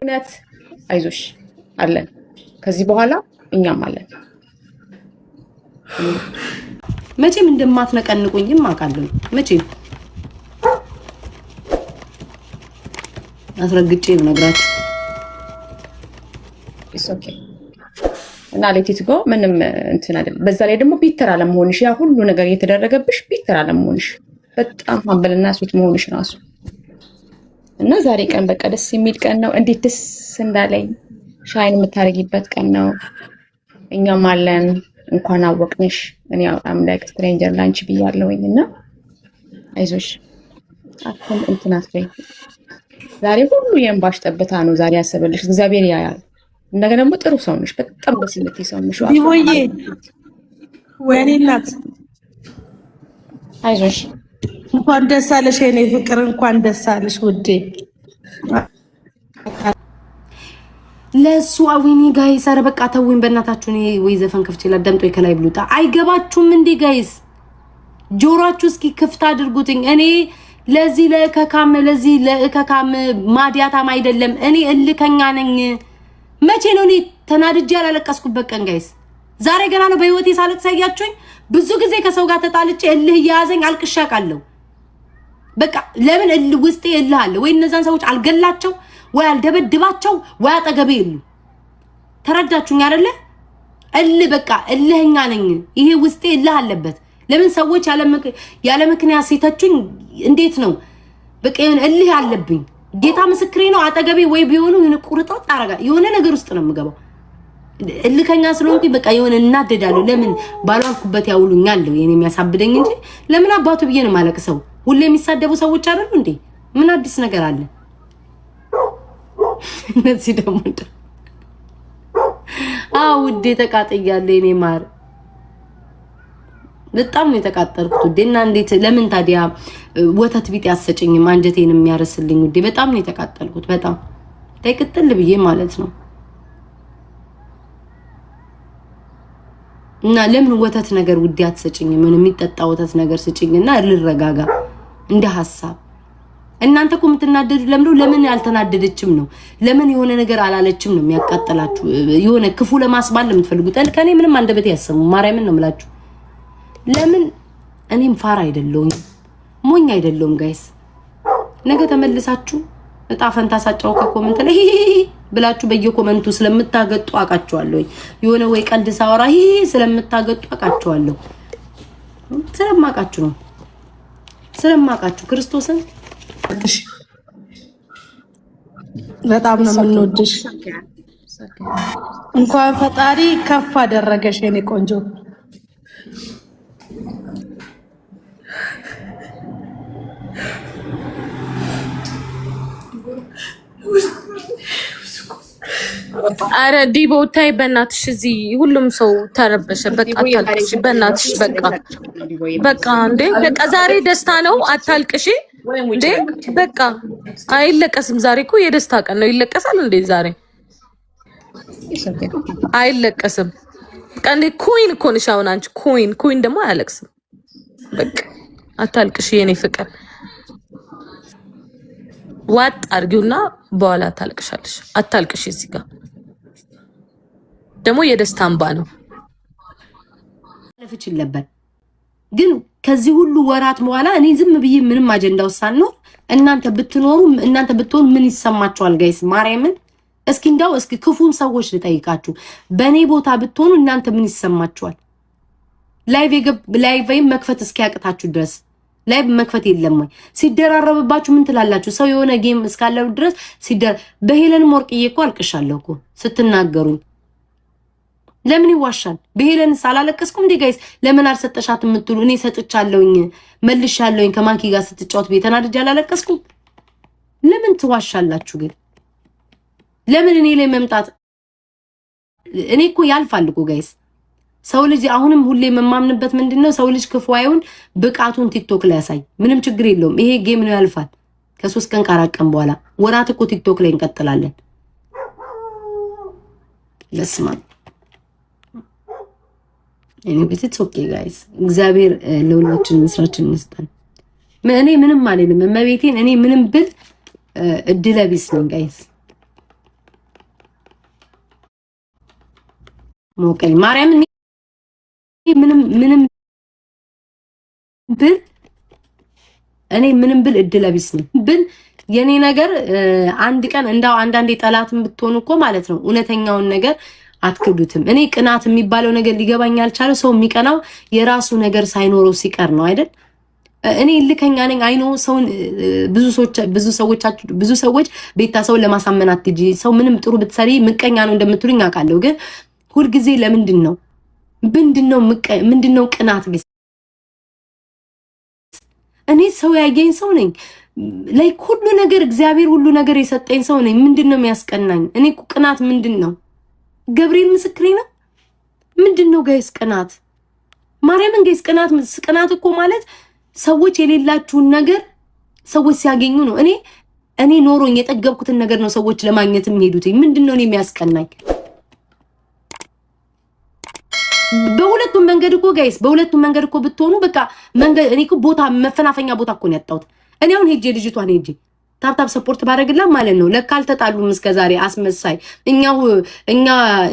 እውነት አይዞሽ አለን። ከዚህ በኋላ እኛም አለን። መቼም እንደማትነቀንቁኝም አውቃለሁ። መቼም አስረግጬ ነው ነግራችሁ። ኦኬ እና ሌቲት ጎ ምንም እንትን አይደለም። በዛ ላይ ደግሞ ቢተር አለመሆንሽ ያ ሁሉ ነገር እየተደረገብሽ ቢተር አለመሆንሽ በጣም ሀምብልና ስዊት መሆንሽ ራሱ እና ዛሬ ቀን በቃ ደስ የሚል ቀን ነው። እንዴት ደስ እንዳለኝ ሻይን የምታረጊበት ቀን ነው። እኛም አለን። እንኳን አወቅንሽ። እኔ አም ላይክ ስትሬንጀር ላንቺ ብያለሁኝ እና አይዞሽ አሁን እንትን አትበይ። ዛሬ ሁሉ የእንባሽ ጠብታ ነው ዛሬ ያሰበልሽ እግዚአብሔር ያያል። እንደገና ደግሞ ጥሩ ሰው ነሽ፣ በጣም ደስ የምትይ ሰው ነሽ። ዲቦዬ ወይኔ እናት አይዞሽ እንኳን ደስ አለሽ የኔ ፍቅር፣ እንኳን ደስ አለሽ ውዴ። ለሱ አዊኒ ጋይስ፣ ኧረ በቃ ተውኝ በእናታችሁ። እኔ ወይ ዘፈን ከፍቼ ላዳምጦ ከላይ ብሉታ አይገባችሁም እንዴ ጋይስ? ጆሮአችሁ እስኪ ክፍት አድርጉትኝ። እኔ ለዚህ ለከካም ማዲያታም አይደለም፣ እኔ እልከኛ ነኝ። መቼ ነው እኔ ተናድጄ ያላለቀስኩበት ቀን ጋይስ? ዛሬ ገና ነው በህይወቴ ሳለቅስ ያያችሁኝ። ብዙ ጊዜ ከሰው ጋር ተጣልቼ እልህ እያያዘኝ አልቅሻ ቃለሁ። በቃ ለምን እልህ ውስጤ እልህ አለ ወይ? እነዛን ሰዎች አልገላቸው ወይ አልደበድባቸው ወይ አጠገቤ ይሉ። ተረዳችሁኝ አይደለ? እልህ በቃ እልህኛ ነኝ። ይሄ ውስጤ እልህ አለበት። ለምን ሰዎች ያለ ምክንያት ሲተቹኝ እንዴት ነው በቃ እልህ አለብኝ። ጌታ ምስክሬ ነው። አጠገቤ ወይ ቢሆኑ የሆነ ቁርጥርጥ አረጋ የሆነ ነገር ውስጥ ነው የምገባው። እልከኛ ስለሆንኩኝ በቃ የሆነ እናደዳለሁ። ለምን ባሏልኩበት ያውሉኛል የኔ የሚያሳብደኝ እንጂ ለምን አባቱ ብዬ ነው ማለቅሰው። ሁሌ የሚሳደቡ ሰዎች አይደሉ እንዴ? ምን አዲስ ነገር አለ? እነዚህ ደግሞ ውዴ ተቃጥያለሁ የኔ ማር፣ በጣም ነው የተቃጠልኩት ውዴ። እና እንዴት ለምን ታዲያ ወተት ቢጥ ያሰጨኝም አንጀቴን የሚያረስልኝ ውዴ? በጣም ነው የተቃጠልኩት። በጣም ተይቅጥል ብዬ ማለት ነው። እና ለምን ወተት ነገር ውዴ አትሰጭኝም? ምን የሚጠጣ ወተት ነገር ስጭኝና ልረጋጋ እንደ ሐሳብ። እናንተ እኮ የምትናደዱ ለምን ያልተናደደችም ነው? ለምን የሆነ ነገር አላለችም ነው የሚያቃጥላችሁ? የሆነ ክፉ ለማስባል ለምትፈልጉት ከኔ ምንም አንደበቴ ያሰሙ ማርያምን ነው የምላችሁ። ለምን እኔም ፋራ አይደለሁም ሞኝ አይደለሁም ጋይስ። ነገ ተመልሳችሁ እጣ ፈንታ ሳጫው ከኮመንት ላይ ብላችሁ በየኮመንቱ ስለምታገጡ አቃቸዋለሁ። የሆነ ወይ ቀልድ ሳወራ ስለምታገጡ አቃቸዋለሁ። ስለማቃችሁ ነው ስለማቃችሁ ክርስቶስን በጣም ነው የምንወድሽ። እንኳን ፈጣሪ ከፍ አደረገሽ የኔ ቆንጆ። አረ ዲቦ ታይ በእናትሽ፣ እዚህ ሁሉም ሰው ተረበሸ። በቃ አታልቅሽ በእናትሽ። በቃ እንዴ በቃ ዛሬ ደስታ ነው፣ አታልቅሽ እንዴ በቃ አይለቀስም። ዛሬ እኮ የደስታ ቀን ነው። ይለቀሳል እንዴ ዛሬ? አይለቀስም። ቀን ኮይን እኮ ነሽ አሁን አንቺ። ኮይን ደግሞ አያለቅስም። በቃ አታልቅሽ የኔ ፍቅር። ዋጥ አርጊውና በኋላ ታልቅሻለሽ። አታልቅሽ። እዚህ ጋር ደግሞ የደስታ እንባ ነው። ለፍችል ነበር ግን ከዚህ ሁሉ ወራት በኋላ እኔ ዝም ብዬ ምንም አጀንዳ ወሳን ነው። እናንተ ብትሆኑ ምን ይሰማችኋል ጋይስ? ማርያምን እስኪ ክፉን ሰዎች ልጠይቃችሁ። በኔ ቦታ ብትሆኑ እናንተ ምን ይሰማችኋል? ላይቭ መክፈት እስኪያቅታችሁ ድረስ ላይቭ መክፈት የለም ወይ? ሲደራረብባችሁ ምን ትላላችሁ? ሰው የሆነ ጌም እስካለው ድረስ በሄለን ሞርቅዬ እኮ አልቅሻለሁ እኮ ስትናገሩኝ። ለምን ይዋሻል? በሄለን ሳላለቀስኩም እንዴ ጋይስ? ለምን አልሰጠሻት የምትሉ እኔ ሰጥቻለሁኝ መልሻለሁኝ። ከማንኪ ጋር ስትጫወት ቤተናድጄ አላለቀስኩም? ለምን ትዋሻላችሁ ግን? ለምን እኔ ላይ መምጣት? እኔ እኮ ያልፋል እኮ ጋይስ። ሰው ልጅ አሁንም ሁሌ የምማምንበት ምንድነው? ሰው ልጅ ክፉ አይሁን ብቃቱን ቲክቶክ ላይ ያሳይ። ምንም ችግር የለውም። ይሄ ጌም ነው፣ ያልፋል። ከ3 ቀን ከ4 ቀን በኋላ ወራት እኮ ቲክቶክ ላይ እንቀጥላለን። ለስማ ኤኒዌይስ ኢትስ ኦኬ ጋይስ። እግዚአብሔር ለሁላችን መስራችን ይስጠን። እኔ ምንም አልልም። እመቤቴን እኔ ምንም ብል እድለ ቢስ ነኝ ጋይስ። ሞቀኝ ማርያም ምንም ብል እኔ ምንም ብል እድለ ቢስ ነኝ ብል የኔ ነገር አንድ ቀን እንዳው አንዳንዴ ጠላትም ብትሆኑ እኮ ማለት ነው እውነተኛውን ነገር አትክዱትም። እኔ ቅናት የሚባለው ነገር ሊገባኝ አልቻለው። ሰው የሚቀናው የራሱ ነገር ሳይኖረው ሲቀር ነው አይደል? እኔ ልከኛ ነኝ አይኖ ሰውን ብዙ ሰዎች ቤታ ሰውን ለማሳመን አትጂ ሰው ምንም ጥሩ ብትሰሪ ምቀኛ ነው እንደምትሉኝ አውቃለሁ። ግን ሁልጊዜ ለምንድን ነው ምንድነው ቅናት? እኔ ሰው ያየኝ ሰው ነኝ። ላይክ ሁሉ ነገር እግዚአብሔር ሁሉ ነገር የሰጠኝ ሰው ነኝ። ምንድነው የሚያስቀናኝ? እኔ ቅናት ምንድነው? ገብርኤል ምስክሬ ነው። ምንድነው ጋይስ ቅናት? ማርያምን ጋይስ ቅናት እኮ ማለት ሰዎች የሌላችሁን ነገር ሰዎች ሲያገኙ ነው። እኔ ኖሮኝ የጠገብኩትን ነገር ነው ሰዎች ለማግኘት የሚሄዱት። ምንድነው እኔ የሚያስቀናኝ? በሁለቱም መንገድ እኮ ጋይስ በሁለቱም መንገድ እኮ ብትሆኑ በቃ መንገድ እኔ እኮ ቦታ መፈናፈኛ ቦታ እኮ ነው ያጣሁት። እኔ አሁን ሄጄ ልጅቷን ሄጄ ታፕታፕ ሰፖርት ባደረግላ ማለት ነው ለካ አልተጣሉም እስከዛሬ አስመሳይ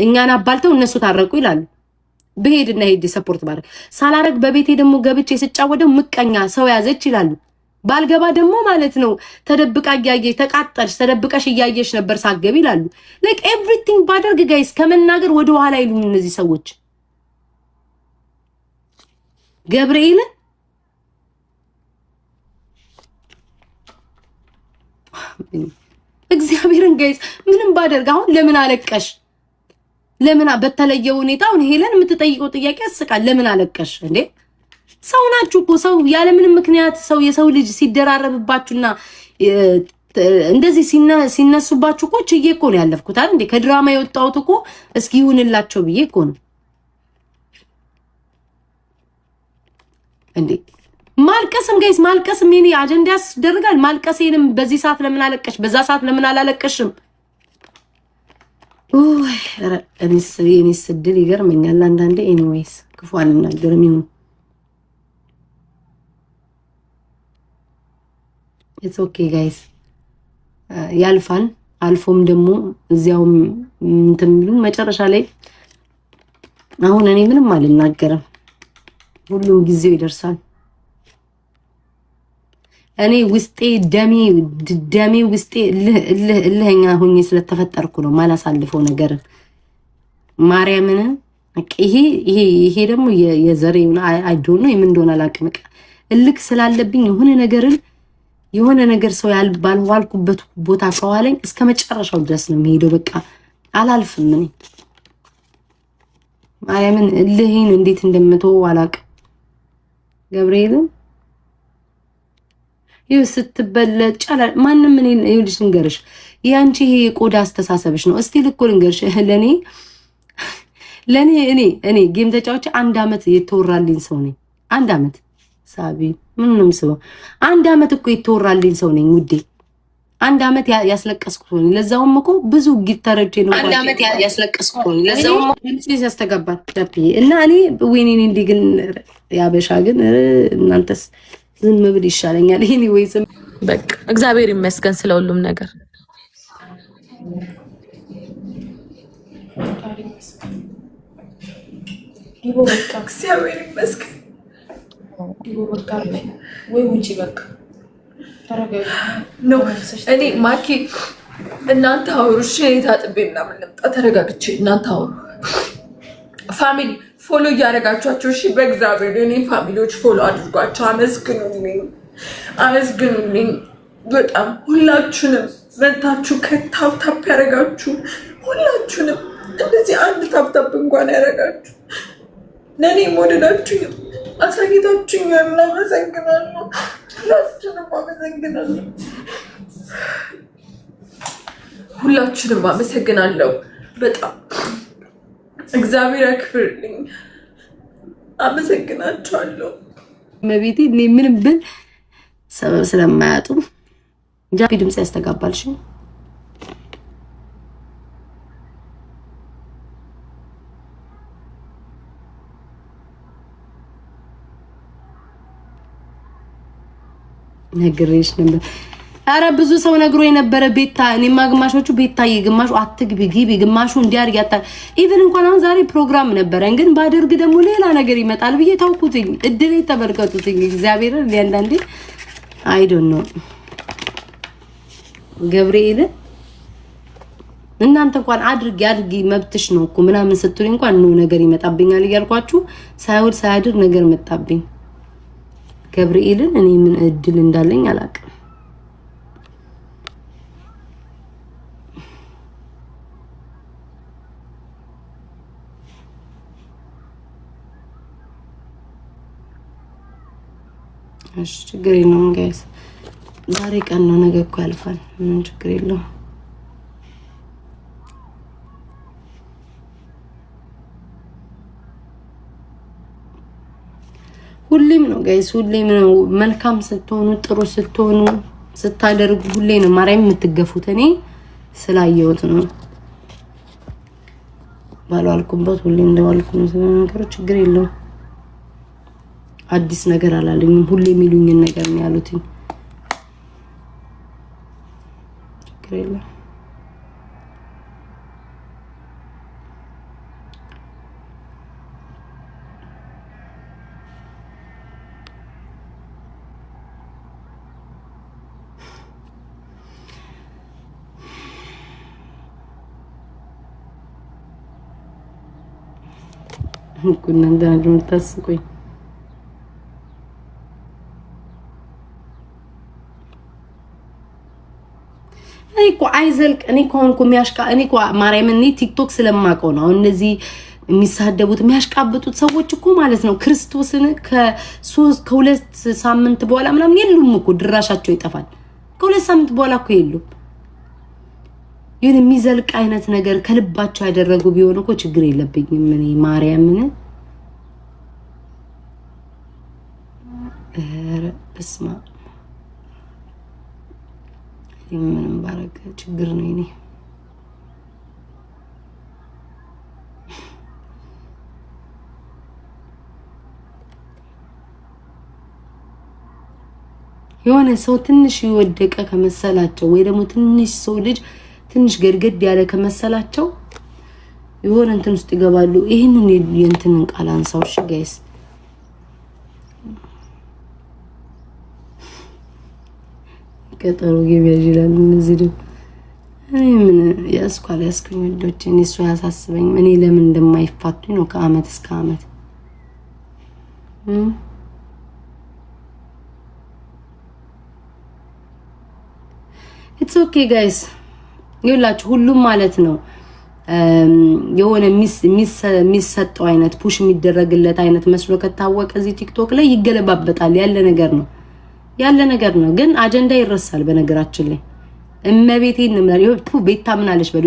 እኛን አባልተው እነሱ ታረቁ ይላሉ። በሄድና ሄጄ ሰፖርት ባደረግ ሳላረግ በቤቴ ደግሞ ገብቼ ስጫወደው ምቀኛ ሰው ያዘች ይላሉ። ባልገባ ደግሞ ማለት ነው ተደብቃ እያየሽ ተቃጠልሽ ተደብቀሽ እያየሽ ነበር ሳገቢ ይላሉ። ላይክ ኤቭሪቲንግ ባደርግ ጋይስ ከመናገር ወደ ኋላ ይሉኝ እነዚህ ሰዎች ገብርኤል እግዚአብሔርን ጋይስ ምንም ባደርግ አሁን ለምን አለቀሽ? ለምን በተለየ ሁኔታ አሁን ሄለን የምትጠይቀው ጥያቄ ያስቃል። ለምን አለቀሽ እንዴ? ሰው ናችሁ እኮ ሰው ያለ ምንም ምክንያት ሰው የሰው ልጅ ሲደራረብባችሁና እንደዚህ ሲነሱባችሁ እኮ ችዬ እኮ ነው ያለፍኩት አይደል እንዴ? ከድራማ የወጣሁት እኮ እስኪ ይሁንላቸው ብዬ እኮ ነው እንዴ። ማልቀስም ጋይስ ማልቀስም የኔ አጀንዳ ያስደርጋል። ማልቀሴንም በዚህ ሰዓት ለምን አለቀሽ? በዛ ሰዓት ለምን አላለቀሽም? ኦይ እኔስ እድል ይገርመኛል አንዳንዴ። ኤኒዌይስ ክፉ አልናገርም። ይሁን ኢትስ ኦኬ ጋይስ ያልፋል። አልፎም ደግሞ እዚያውም እንትን የሚሉ መጨረሻ ላይ አሁን እኔ ምንም አልናገርም። ሁሉም ጊዜው ይደርሳል። እኔ ውስጤ ደሜ ውስጤ እልህኛ ሆኜ ስለተፈጠርኩ ነው ማላሳልፈው ነገር ማርያምን። ይሄ ደግሞ የዘሬውን አይ ዶንት ኖ የምን እንደሆነ አላውቅም። እልክ ስላለብኝ የሆነ ነገር ሰው ባልዋልኩበት ቦታ ከዋለኝ እስከ መጨረሻው ድረስ ነው የሚሄደው። በቃ አላልፍም። እኔ ማርያምን እልህን እንዴት እንደምተው አላውቅም። ገብርኤልን ይው ስትበለጥ ጫላ ማንንም ምን ይልሽ ልንገርሽ፣ ያንቺ ይሄ የቆዳ አስተሳሰብሽ ነው። እስቲ ልኮ ልንገርሽ ለኔ እኔ ጌም ተጫዋች 1 አመት የተወራልኝ ሰው ነኝ። 1 አመት ሳቢ ምንም ስበው 1 አመት እኮ የተወራልኝ ሰው ነኝ ውዴ። 1 አመት ያስለቀስኩት ነው። ለዛውም እኮ ብዙ ጊታረጄ ነው። 1 አመት ያስለቀስኩት ነው። ለዛውም እንዴ ያስተጋባል ዳፒ እና እኔ ወይኔ እንዴ ግን ያበሻ ግን እናንተስ ዝም ብል ይሻለኛል። ኤኒዌይስ በቃ እግዚአብሔር ይመስገን ስለ ሁሉም ነገር። እግዚአብሔር ይመስገን። ወይ ውጪ በቃ ተረጋጊ። እኔ ማኪ እናንተ አውሩ። እሺ ታጥቤ ምናምን ልምጣ። ተረጋግቼ እናንተ አውሩ። ፋሚሊ ፎሎ እያደረጋችኋቸው እሺ። በእግዚአብሔር የኔን ፋሚሊዎች ፎሎ አድርጓቸው። አመስግኑልኝ በጣም ሁላችሁንም። መታችሁ ከታፕታፕ ያደረጋችሁ ሁላችሁንም እንደዚህ አንድ ታፕታፕ እንኳን ያደረጋችሁ ለእኔ ወደዳችሁኝ አሳይታችሁኝ አመሰግናለሁ። ሁላችሁንም አመሰግናለሁ። ሁላችሁንም አመሰግናለሁ በጣም እግዚአብሔር ያክብርልኝ። አመሰግናችኋለሁ። መቤቴ እኔ ምንም ብል ሰበብ ስለማያጡ ጃፒ ድምጽ ያስተጋባልሽ ነግሬሽ ነበር። አረ ብዙ ሰው ነግሮ የነበረ ቤታ እኔማ ግማሾቹ ቤታዬ ግማሹ አትግቢ ግቢ ግማሹ እንዲያርግ ያታ ኢቭን እንኳን አሁን ዛሬ ፕሮግራም ነበረን ግን ባደርግ ደግሞ ሌላ ነገር ይመጣል ብዬ ታውቁትኝ እድሌ ተበርከቱትኝ እግዚአብሔርን ለአንዳንዴ አይ ዶንት ኖ ገብርኤል እናንተ እንኳን አድርጊ መብትሽ ነው እኮ ምናምን ስትሉኝ እንኳን ነው ነገር ይመጣብኛል እያልኳችሁ ሳይውል ሳያድር ነገር መጣብኝ ገብርኤልን እኔ ምን እድል እንዳለኝ አላውቅም እሺ ችግር የለውም ጋይስ ዛሬ ቀን ነው ነገ እኮ ያልፋል ምን ችግር የለውም ሁሌም ነው ጋይስ ሁሌም ነው መልካም ስትሆኑ ጥሩ ስትሆኑ ስታደርጉ ሁሌ ነው ማርያም የምትገፉት እኔ ስላየሁት ነው ባልዋልኩበት ሁሌ እንደዋልኩ ነው ስለነገሩ ችግር የለውም አዲስ ነገር አላለኝም ሁሌ የሚሉኝን ነገር ነው ያሉትኝ ችግር የለውም ኩና እንደናጅም ተስቆይ እኮ አይዘልቅ እኔ ኮንኩ የሚያሽቃ እኔ እኮ ማርያም እኔ ቲክቶክ ስለማቀው ነው እነዚህ የሚሳደቡት የሚያሽቃብጡት ሰዎች እኮ ማለት ነው ክርስቶስን ከሁለት ሳምንት በኋላ ምናምን የሉም እኮ ድራሻቸው ይጠፋል ከሁለት ሳምንት በኋላ እኮ የሉም ይሄን የሚዘልቅ አይነት ነገር ከልባቸው ያደረጉ ቢሆን እኮ ችግር የለብኝም እኔ ማርያምን በስማ ምንም ባረከ ችግር ነው እኔ የሆነ ሰው ትንሽ ይወደቀ ከመሰላቸው ወይ ደግሞ ትንሽ ሰው ልጅ ትንሽ ገርገድ ያለ ከመሰላቸው የሆነ እንትን ውስጥ ይገባሉ ይሄንን የእንትንን ቃል አንሳው እሺ ጋይስ ቀጠሮ ይበጅላል እንዝድ እኔ ምን ያስኳል ያስኩኝ ወዶች እኔ እሱ ያሳስበኝ እኔ ለምን እንደማይፋቱኝ ነው ከአመት እስከ አመት It's okay guys ይላችሁ ሁሉም ማለት ነው የሆነ ሚሰጠው አይነት ፑሽ የሚደረግለት አይነት መስሎ ከታወቀ እዚህ ቲክቶክ ላይ ይገለባበጣል ያለ ነገር ነው ግን አጀንዳ ይረሳል በነገራችን ላይ እመቤቴን ነው ይሁን ቤታ ምን አለሽ በሉ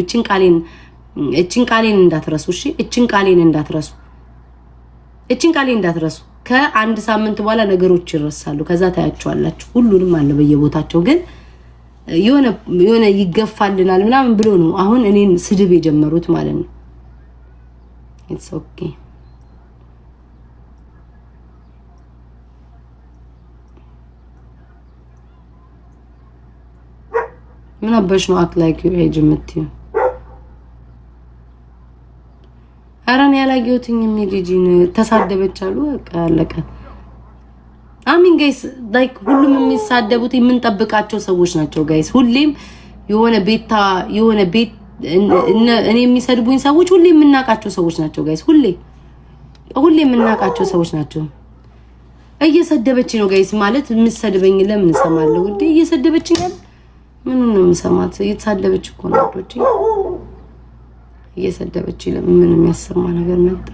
እቺን ቃሌን እንዳትረሱ እሺ እቺን ቃሌን እንዳትረሱ ከአንድ ሳምንት በኋላ ነገሮች ይረሳሉ ከዛ ታያቸዋላችሁ ሁሉንም አለ በየቦታቸው ግን የሆነ ይገፋልናል ምናምን ብሎ ነው አሁን እኔን ስድብ የጀመሩት ማለት ነው it's okay ምን አባሽ ነው አክት ላይክ ዩ ኤጅ ምትዩ አራን ያላየሁትኝ ሜጂጂን ተሳደበች አሉ በቃ አለቀ አሚን ጋይስ ላይክ ሁሉም የሚሳደቡት የምንጠብቃቸው ሰዎች ናቸው ጋይስ ሁሌም የሆነ ቤት እኔ የሚሰድቡኝ ሰዎች ሁሌም የምናቃቸው ሰዎች ናቸው ጋይስ ሁሌም የምናቃቸው ሰዎች ናቸው እየሰደበች ነው ጋይስ ማለት የምሰድበኝ ለምን ሰማለሁ እንዴ እየሰደበችኝ ምን ነው የምሰማት እየተሳደበች እኮ ነው ወዶች እየሰደበች ለምን ምን የሚያሰማ ነገር መጣ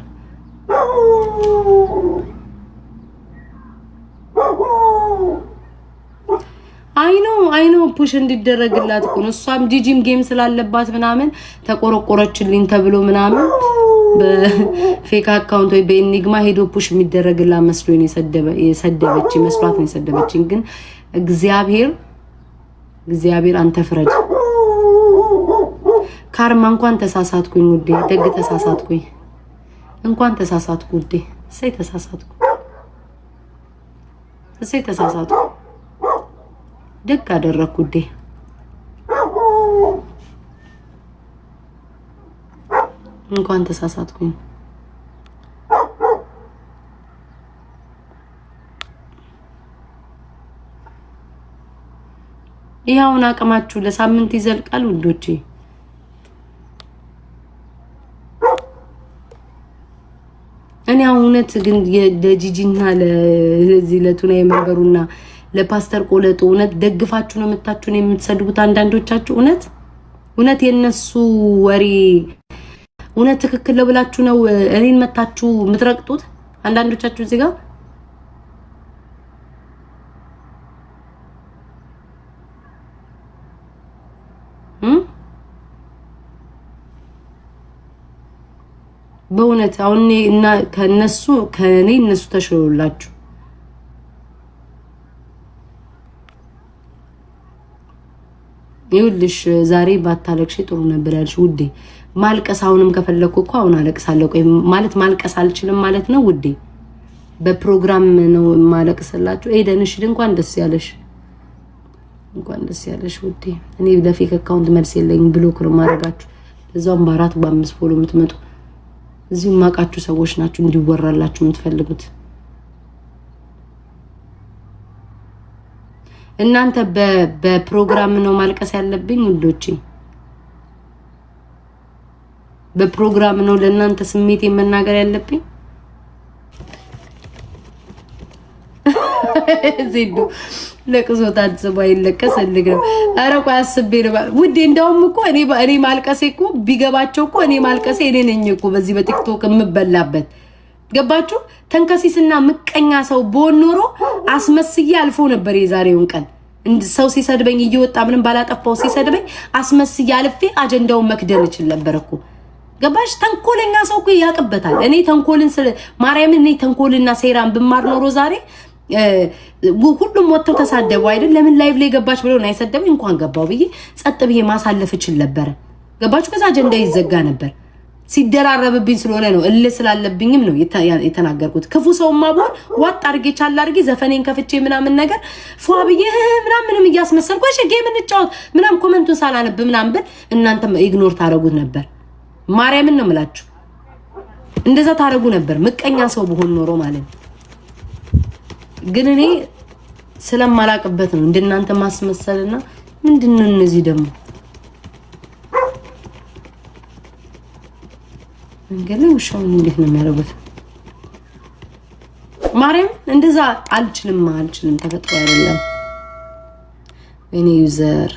አይ ኖ ፑሽ እንዲደረግላት እኮ ነው እሷም ጂጂም ጌም ስላለባት ምናምን ተቆረቆረችልኝ ተብሎ ምናምን በፌክ አካውንት ወይ በኢኒግማ ሄዶ ፑሽ የሚደረግላት መስሎኝ የሰደበች መስሏት ነው የሰደበችኝ ግን እግዚአብሔር አንተ ፍረድ ካርማ እንኳን ተሳሳትኩኝ ውዴ ደግ ተሳሳትኩኝ እንኳን ተሳሳትኩ ውዴ እሰይ ተሳሳትኩ ደግ አደረኩ ዴ እንኳን ተሳሳትኩኝ። ይሄውን አቅማችሁ ለሳምንት ይዘልቃል ውዶቼ። እኔ እውነት ግን ለጂጂና ለዚህ ለቱና የመንበሩና ለፓስተር ቆለጦ እውነት ደግፋችሁ ነው መታችሁን የምትሰድቡት አንዳንዶቻችሁ። እውነት የነሱ ወሬ እውነት ትክክል ነው ብላችሁ ነው እኔን መታችሁ የምትረቅጡት አንዳንዶቻችሁ እዚህ ጋር በእውነት አሁን እና ከነሱ ከኔ እነሱ ተሽሎላችሁ ይኸውልሽ ዛሬ ባታለቅሽ ጥሩ ነበር ያልሽ ውዴ። ማልቀስ አሁንም ከፈለኩ እኮ አሁን አለቅሳለሁ። ቆይ ማለት ማልቀስ አልችልም ማለት ነው ውዴ። በፕሮግራም ነው ማለቅስላችሁ። ኤደንሽ እንኳን ደስ ያለሽ፣ እንኳን ደስ ያለሽ ውዴ። እኔ ለፌክ አካውንት መልስ የለኝም ብሎክ ነው ማድረጋችሁ። ለዛውም በ4 በ5 ፎሎ የምትመጡ እዚህ ማቃችሁ ሰዎች ናችሁ እንዲወራላችሁ የምትፈልጉት። እናንተ በፕሮግራም ነው ማልቀስ ያለብኝ ውዶቼ። በፕሮግራም ነው ለእናንተ ስሜት መናገር ያለብኝ። ዜዶ ለቅሶ ታጽባ ይለቀስ ልግረው። ኧረ ቆይ አስቤ ነው ውዴ። እንደውም እኮ እኔ ማልቀሴ እኮ ቢገባቸው እኮ እኔ ማልቀሴ እኔ ነኝ እኮ በዚህ በቲክቶክ የምበላበት። ገባችሁ? ተንከሲስና ምቀኛ ሰው በሆን ኖሮ አስመስዬ አልፎ ነበር የዛሬውን ቀን። ሰው ሲሰድበኝ እየወጣ ምንም ባላጠፋው ሲሰድበኝ አስመስዬ አልፌ አጀንዳውን መክደን እችል ነበር እኮ። ገባሽ? ተንኮለኛ ሰው እኮ ያቅበታል። እኔ ተንኮልን ማርያምን እኔ ተንኮልና ሴራን ብማር ኖሮ ዛሬ ሁሉም ወጥተው ተሳደቡ አይደል? ለምን ላይቭ ላይ ገባች ብለው ነው አይሰደብኝ። እንኳን ገባው ብዬ ጸጥ ብዬ ማሳለፍ እችል ነበር። ገባችሁ? ከዛ አጀንዳ ይዘጋ ነበር። ሲደራረብብኝ ስለሆነ ነው ስላለብኝም ነው የተናገርኩት። ክፉ ሰውማ ብሆን ዋጥ አድርጌ ቻል አድርጌ ዘፈኔን ከፍቼ ምናምን ነገር ፏ ብዬ ምናምንም እያስመሰልኩ እሺ ጌም እንጫወት ምናምን ኮመንቱን ሳላነብ ምናምን ብል እናንተም ኢግኖር ታረጉት ነበር። ማርያምን ነው የምላችሁ፣ እንደዛ ታረጉ ነበር። ምቀኛ ሰው ብሆን ኖሮ ማለት ነው። ግን እኔ ስለማላቅበት ነው እንደናንተ ማስመሰልና ምንድነው እነዚህ ደግሞ እንግዲህ ውሻውን እንዴት ነው የሚያደርጉት? ማርያም እንደዛ አልችልም ተፈጥሮ አይደለም። እኔ ዩዘር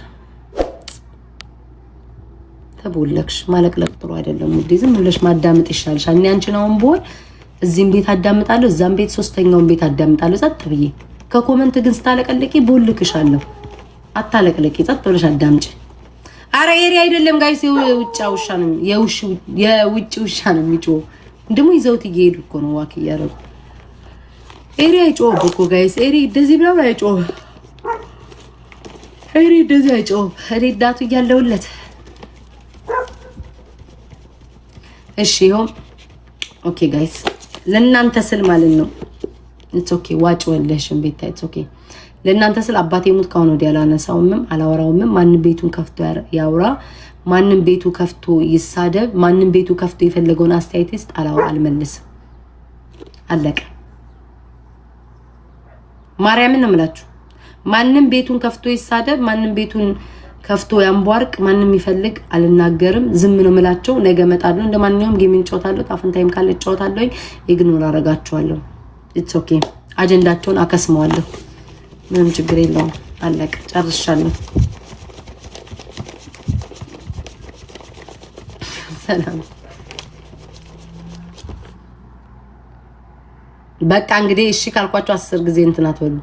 ተቦለክሽ ማለቅለቅ ጥሩ አይደለም ውዴ። ዝም ብለሽ ማዳመጥ ይሻልሻል። እኔ አንቺን አሁን ብሆን እዚህም ቤት አዳምጣለሁ፣ እዛም ቤት ሶስተኛውን ቤት አዳምጣለሁ ጸጥ ብዬ። ከኮመንት ግን ስታለቀለቂ ቦልክሻለሁ። አታለቅለቂ፣ ጸጥ ብለሽ አዳምጪ። አረ ኤሪ አይደለም ጋይስ፣ የውጭ ውሻ ነው የውጭ ውሻ ነው የሚጮህ። ደግሞ ይዘውት እየሄዱ እኮ ነው ዋክ እያደረጉ። ኤሪ አይጮህ እኮ ጋይስ። ኤሪ እንደዚህ ብለው አይጮህ። ኤሪ እንደዚህ አይጮህ። እኔ ዳቱ እያለሁለት እሺ ይሁን። ኦኬ ጋይስ ለእናንተ ስል ማለት ነው። ኢትስ ኦኬ ዋጭ ወለሽም ቤታ ኢትስ ኦኬ። ለእናንተ ስል አባቴ ሙት ካሁን ወዲያ አላነሳውም አላወራውም። ማንም ቤቱን ከፍቶ ያውራ፣ ማንም ቤቱ ከፍቶ ይሳደብ፣ ማንም ቤቱ ከፍቶ የፈለገውን አስተያየት ይስጥ። አልመልስም። አለቀ። ማርያምን ነው የምላችሁ። ማንም ቤቱን ከፍቶ ይሳደብ፣ ማንም ቤቱን ከፍቶ ያንቧርቅ፣ ማንም ይፈልግ አልናገርም። ዝም ነው የምላቸው። ነገ እመጣለሁ። እንደማንኛውም ጌም እንጫወታለሁ። ጣፍንታይም ካለ እጫወታለሁ። ኢግኖር አደርጋቸዋለሁ። ኢትስ ኦኬ። አጀንዳቸውን አከስመዋለሁ። ምንም ችግር የለውም። አለቀ። ጨርሻለሁ። ሰላም። በቃ እንግዲህ እሺ ካልኳቸው 10 ጊዜ እንትን አትበሉ።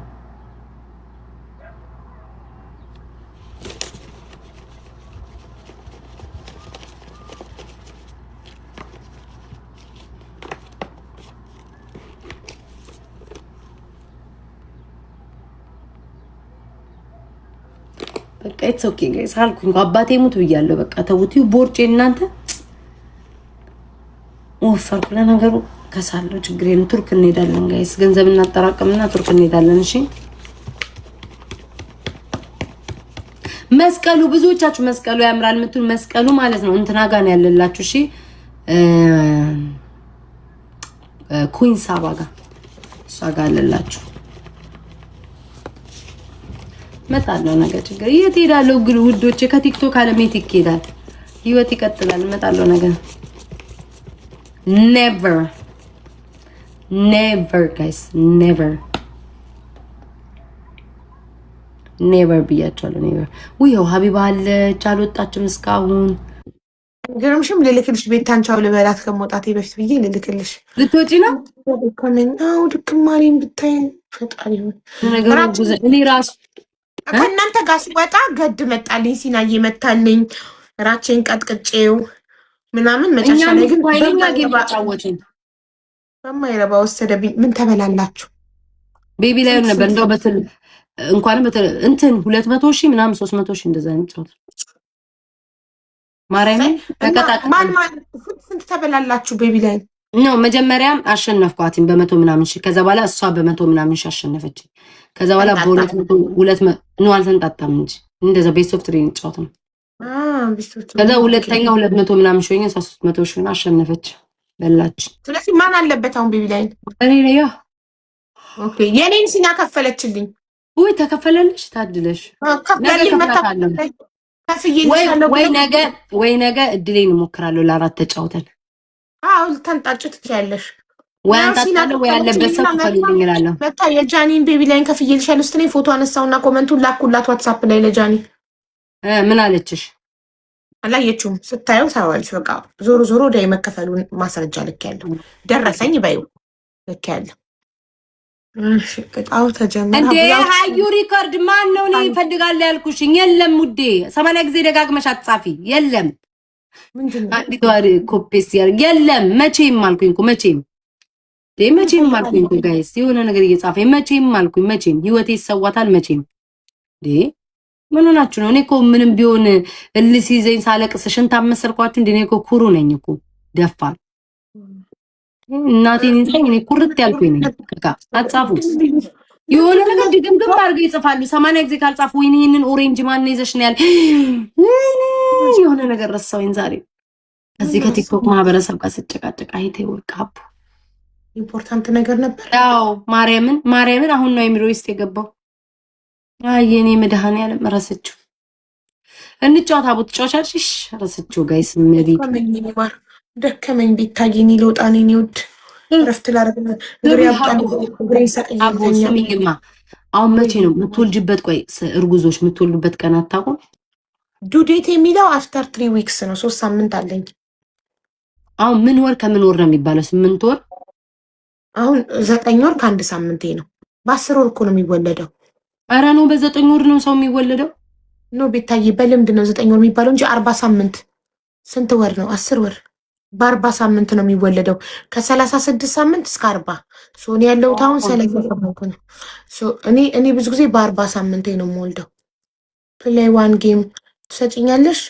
በቃ ኢትስ ኦኬ ጋይስ አልኩኝ። አባቴ ሙት ብያለሁ። በቃ ተውቲው ቦርጬ እናንተ ወፈርኩ። ለነገሩ ከሳለው ችግር የለም። ቱርክ እንሄዳለን ጋይስ። ገንዘብ እናጠራቅምና ቱርክ እንሄዳለን። እሺ መስቀሉ ብዙዎቻችሁ መስቀሉ ያምራል የምትሉ መስቀሉ ማለት ነው እንትና ጋር ነው ያለላችሁ። እሺ ኩዊን ሳባ ጋር እሷ ጋር አለላችሁ። እመጣለሁ ነገ ችግር የት ሄዳለሁ ግን ውዶቼ? ከቲክቶክ አለሜት ይኬዳል። ህይወት ይቀጥላል። እመጣለሁ ነገ። ኔቨር ጋይስ ኔቨር ብያቸዋለሁ። ኔቨር ውየው ሀቢባ አለች አልወጣችም እስካሁን። ግርምሽም ልልክልሽ ቤታንቻው ልበላት ከመውጣቴ በፊት ብዬ ልልክልሽ። ልትወጪ ነው? ኮሜንታው ድክማሪን ብታይ ፈጣሪ እኔ ራሱ ከእናንተ ጋር ሲወጣ ገድ መጣልኝ፣ ሲናዬ መታልኝ፣ ራቼን ቀጥቅጬው ምናምን መጨረሻ ላይ ግን በማይረባ ወሰደብኝ። ምን ተበላላችሁ? ቤቢ ላይ ነበር እንደው በትል እንኳን እንትን 200,000 ምናምን 300,000 እንደዛ ነው። ማርያም ማን ስንት ተበላላችሁ? ቤቢ ላይ ነው መጀመሪያ አሸነፍኳትኝ በመቶ ምናምን ሺህ። ከዛ በኋላ እሷ በመቶ ምናምን ሺህ አሸነፈች። ከዛ በኋላ በ200 ነው አልተንጣጣም እንጂ እንደዛ ቤስት ኦፍ 3 እንጫወት ነው። ከዛ ሁለተኛው 200 ምናምን ሺህ 300 ሺህ አሸነፈች በላች። ስለዚህ ማን አለበት አሁን ቤቢ ላይ? እኔ ነኝ። ኦኬ የኔን ሲና ከፈለችልኝ። ወይ ተከፈለልሽ? ታድለሽ። ወይ ነገ እድሌን እሞክራለሁ። ለአራት ተጫውተን ልታንጣጭ ትችያለሽ። ወይ አንጣጣለሁ ወይ ያለበት ሰው ከፈልልኝ እላለሁ። መታ የጃኒን ቤቢ ላይን ከፍዬልሻለሁ ስትለኝ ፎቶ አነሳውና ኮመንቱን ላኩላት ዋትሳፕ ላይ ለጃኒ። ምን አለችሽ? አላየችውም። ስታየው ታዋለች። በቃ ዞሮ ዞሮ ወደ መከፈሉን ማስረጃ ልክ ያለው ደረሰኝ በይው ልክ ያለው። እሺ እጣው ተጀመረ። እንዴ ሃዩ ሪከርድ ማን ነው? እኔ ይፈልጋል ያልኩሽኝ የለም ውዴ። 80 ጊዜ ደጋግመሽ አትጻፊ። የለም ምንድነው? አንዲት ዋሪ ኮፒስ ያርግ የለም። መቼም አልኩኝ እኮ መቼም አልኩኝ እኮ ጋይስ የሆነ ነገር እየጻፈ መቼም አልኩኝ። መቼም ህይወቴ ይሰዋታል መቼም። እንዴ ምን ሆናችሁ ነው? እኔ እኮ ምንም ቢሆን እልስ ይዘኝ ሳለቅስ ሽንት አመሰልኳችሁ። እንዴ እኔ እኮ ኩሩ ነኝ እኮ ደፋር እናቴን እንሰኝ እኔ ኩርት ያልኩኝ ነኝ። በቃ አጻፉ የሆነ ነገር ድግምግም አድርገው ይጽፋሉ። 80 ጊዜ ካልጻፉ ወይኔ ይሄንን ኦሬንጅ ማን ይዘሽ ነው ያለ የሆነ ነገር ረሳውኝ ዛሬ እዚህ ከቲክቶክ ማህበረሰብ ጋር ስጨቃጨቃ አይቴ ወቃቡ ኢምፖርታንት ነገር ነበር። አዎ ማርያምን አሁን ነው የሚሮ ውስጥ የገባው። የኔ መድኃኒዓለም ረስችው። እንጫወት አቦት ጫወቻልሽ ረስችው ጋይስ ሜቢ ደከመኝ ቤታዬን ይለውጣ ነኝ ይወድ ረፍት ላረግና ግሬ ያጣን ግሬ ሰቀኝኛ። አሁን መቼ ነው የምትወልጅበት? ቆይ እርጉዞች የምትወልዱበት ቀን አታውቁም? ዱዴት የሚለው አፍተር 3 ዊክስ ነው። 3 ሳምንት አለኝ። አሁን ምን ወር ከምን ወር ነው የሚባለው? 8 ወር። አሁን 9 ወር ከ1 ሳምንቴ ነው። በ10 ወር እኮ ነው የሚወለደው። ኧረ ነው በ9 ወር ነው ሰው የሚወለደው። ኖ ቤታዬ በልምድ ነው 9 ወር የሚባለው እንጂ 40 ሳምንት ስንት ወር ነው? 10 ወር በ40 ሳምንት ነው የሚወለደው። ከ36 ሳምንት እስከ 40 ሶኒ ያለው ታውን 30 ሳምንት ነው። እኔ ብዙ ጊዜ በ40 ሳምንቴ ነው የምወልደው። ፕሌይ ዋን ጌም ትሰጪኛለሽ?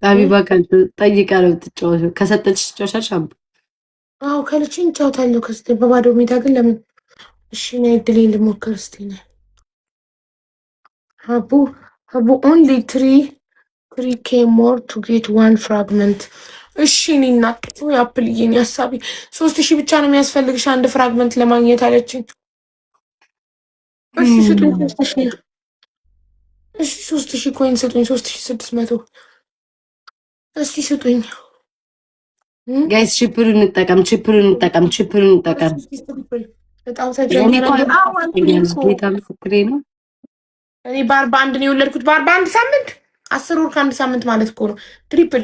አቢባ ካንተ ጠይቃለሁ ትጫወት ከሰጠችሽ ትጫወቻለሽ? አዎ ከልችን ጫውታለሁ። ከስተ በባዶ ሜዳ ግን ለምን? እሺ ነይ እድሌን ልሞክር እስቲ ነይ። ሀቡ ኦንሊ 3K more to get 1 fragment። እሺ እኔ እናት ያፕልዬን ያሳቢ 3000 ብቻ ነው የሚያስፈልግሽ አንድ ፍራግመንት ለማግኘት አለችኝ። እሺ ስጡኝ 3000። እሺ 3000 ኮይን ስጡኝ 3600። እስቲ ስጡኝ ጋይስ። ቺፕሉን እንጠቀም። በጣም ተጀመረ። ጌታ ምስክሬ ነው። እኔ በ41 ነው የወለድኩት። በ41 ሳምንት 10 ወር ከ1 ሳምንት ማለት እኮ ነው። ትሪፕል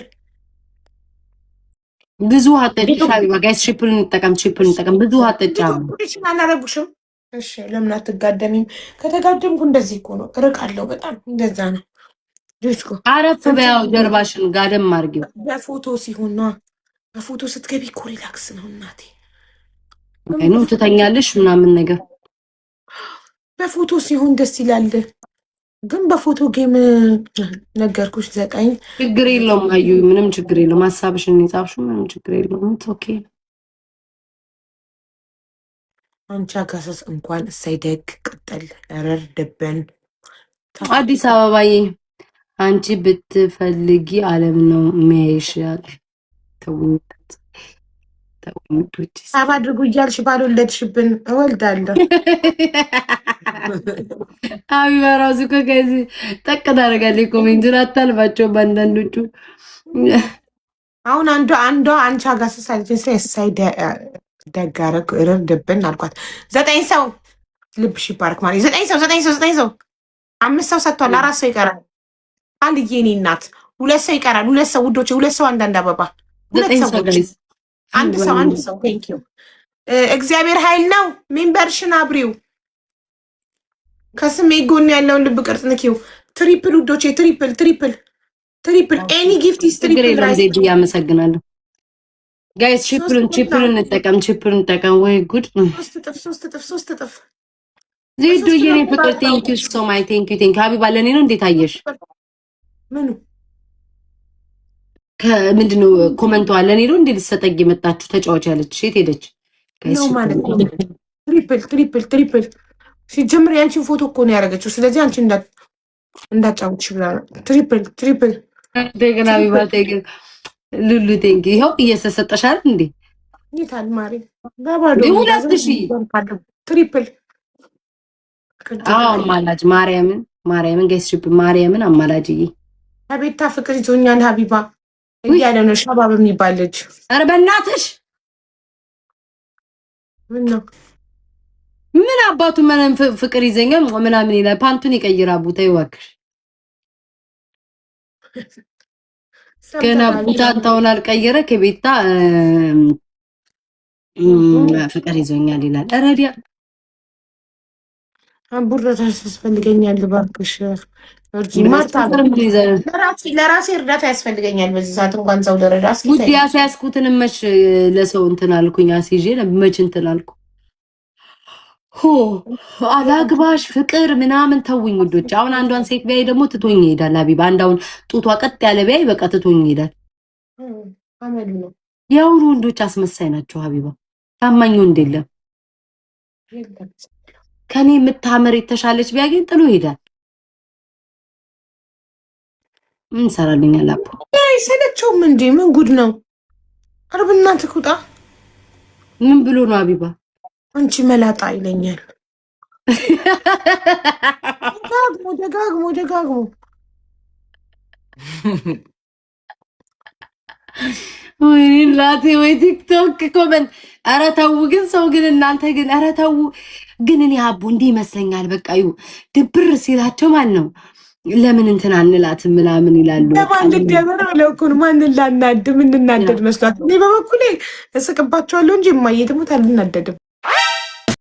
ብዙ አጠጭ አቢባ ጋይስ። ቺፕሉን እንጠቀም። ብዙ አጠጭ አላረጉሽም? እሺ ለምን አትጋደሚም? ከተጋደምኩ እንደዚህ እኮ ነው። እርቃለሁ በጣም እንደዛ ነው። ዲስኮ አረፍ በያው ጀርባሽን ጋደም አድርጊው። በፎቶ ሲሆን ነው። በፎቶ ስትገቢ እኮ ሪላክስ ነው እናቴ። ነው ትተኛለሽ ምናምን ነገር በፎቶ ሲሆን ደስ ይላል። ግን በፎቶ ጌም ነገርኩሽ 9 ችግር የለውም። አዩ ምንም ችግር የለውም። ሀሳብሽን የጻፍሽው ምንም ችግር የለውም። ኦኬ አንቺ አጋሰስ እንኳን እሳይደግ ቅጠል ረር ደበን አዲስ አበባዬ አንቺ ብትፈልጊ ዓለም ነው የሚያይሻል። ተውኝቶች ሳባ አድርጉ እያልሽ ባልወለድሽብን እወልዳለሁ። ሀቢባ ራሱ እኮ ከዚህ ጠቅ ታደርጋለች። ኮሜንቱን አታልፋቸው በአንዳንዶቹ። አሁን አንዷ አንቺ አጋሰስ አለች እሳይ ደጋረግ ረር ደበን አልኳት። 9 ሰው ልብሽ ይባረክ ማለት 9 ሰው 5 ሰው ሰጥቷል። 4 ሰው ይቀራል። አልዬ እኔ እናት 2 ሰው ይቀራል። 2 ሰው ውዶች፣ 2 ሰው አንዳንድ አበባ 2 ሰው አንድ ሰው ቴንክ ዩ። እግዚአብሔር ኃይል ነው። ሜምበርሽን አብሪው ከስሜ ጎን ያለውን ልብ ቅርጽ ንኪው። ትሪፕል ውዶቼ፣ ትሪፕል ኤኒ ጊፍት ኢስ ትሪፕል ራይት። ያመሰግናለሁ ጋይስ። ቺፕሉን እንጠቀም። ወይ ጉድ! 3 እጥፍ ዜዶ የኔ ፍቅር ቴንክ ዩ ሶ ማች ቴንክ ዩ ሀቢባ። ለኔ ነው እንዴት አየሽ? ምኑ ከምንድነው ኮመንቷ? ለኔ ነው እንዴ ልትሰጠኝ የመጣችሁ ተጫዋች ያለች ሴት ሄደች ነው ማለት ነው። ትሪፕል ሲጀምር ያንቺን ፎቶ እኮ ነው ያደረገችው። ስለዚህ አንቺ እንዳጫውትሽ ብላ ነው። ትሪፕል እንደገና ሀቢባ ቴንክ ሉሉ ቴንክ ዩ። ይኸው እየተሰጠሻል እንዴ? ይታል ማሪ ባባዶ 2000 ትሪፕል አማላጅ ማርያምን ጋይስ ማርያምን አማላጅዬ አቤታ ፍቅር ይዞኛል ሀቢባ እያለ ነው ሻባብ የሚባል ልጅ። ኧረ በእናትሽ ምን አባቱ ምንም ፍቅር ይዘኛል ምናምን ይላል። ፓንቱን ይቀይራ ቦታ ይዋክሽ ገና ቡታንታውን አልቀየረ ከቤታ ፍቅር ይዞኛል ይላል። ረዲያ አቡረታ ያስፈልገኛል እባክሽ ማርታ። ለራሴ እርዳታ ያስፈልገኛል በዚህ ሰዓት እንኳን ሰው ደረዳ ጉድ ያስያዝኩትን መች ለሰው እንትን አልኩኝ አስይዤ መች እንትን አልኩ። አላግባሽ ፍቅር ምናምን ተውኝ ውዶች። አሁን አንዷን ሴት ቢያይ ደግሞ ትቶኝ ይሄዳል። ሀቢባ አንዳውን ጡቷ ቀጥ ያለ ቢያይ በቃ ትቶኝ ይሄዳል። የአሁኑ ወንዶች አስመሳይ ናቸው ሀቢባ። ታማኝ ወንድ የለም። ከኔ የምታምር የተሻለች ቢያገኝ ጥሎ ይሄዳል። ምን ሰራልኛል? አባ አይሰለቸውም እንዴ? ምን ጉድ ነው? ኧረ በእናትህ ቁጣ። ምን ብሎ ነው ሀቢባ? አንቺ መላጣ ይለኛል ደጋግሞ ወይ ላቴ ወይ ቲክቶክ ኮመንት። ኧረ ተው ግን ሰው ግን እናንተ ግን ኧረ ተው ግን። እኔ አቡ እንዲህ ይመስለኛል በቃ ድብር ሲላቸው ማን ነው ለምን እንትን አንላትም ምናምን ይላሉ። ለማን ልደበር ለኩን ማን ላናድ ምን እናደድ መስሏት። እኔ በበኩሌ እስቅባቸዋለሁ እንጂ የማየት ሞት አልናደድም።